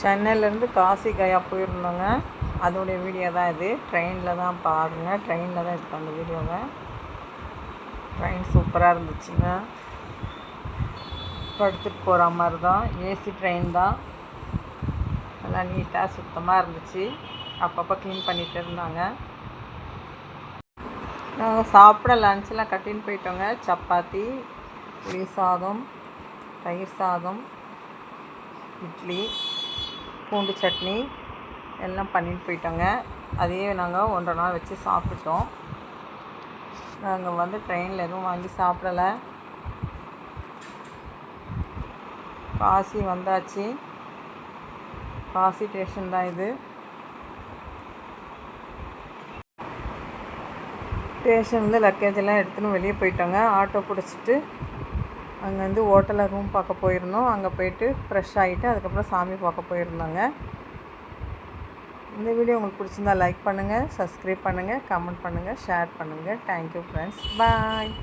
சென்னையிலேருந்து காசி கயா போயிருந்தோங்க. அதோடைய வீடியோ தான் இது. ட்ரெயினில் தான் பாருங்கள். ட்ரெயினில் தான் எடுத்தோம் அந்த வீடியோவை. ட்ரெயின் சூப்பராக இருந்துச்சுங்க. படுத்துட்டு போகிற மாதிரி தான். ஏசி ட்ரெயின் தான். நல்லா நீட்டாக சுத்தமாக இருந்துச்சு. அப்பப்போ க்ளீன் பண்ணிகிட்டு இருந்தாங்க. நாங்கள் சாப்பிட லஞ்செலாம் கட்டின்னு போயிட்டோங்க. சப்பாத்தி, புளி சாதம், தயிர் சாதம், இட்லி, பூண்டு சட்னி எல்லாம் பண்ணிட்டு போயிட்டோங்க. அதையே நாங்கள் 1.5 நாள் வச்சு சாப்பிட்டோம். நாங்கள் ட்ரெயினில் எதுவும் வாங்கி சாப்பிடலை. காசி வந்தாச்சு. காசி ஸ்டேஷன் தான் இது. ஸ்டேஷன்லேருந்து லக்கேஜெல்லாம் எடுத்துன்னு வெளியே போயிட்டோங்க. ஆட்டோ பிடிச்சிட்டு அங்கேருந்து ஹோட்டலில் ரூம் பார்க்க போயிருந்தோம். அங்கே போயிட்டு ஃப்ரெஷ் ஆகிட்டு அதுக்கப்புறம் சாமி பார்க்க போயிருந்தோங்க. இந்த வீடியோ உங்களுக்கு பிடிச்சிருந்தா லைக் பண்ணுங்கள், சப்ஸ்கிரைப் பண்ணுங்கள், கமெண்ட் பண்ணுங்கள், ஷேர் பண்ணுங்கள். Thank you friends. பாய்.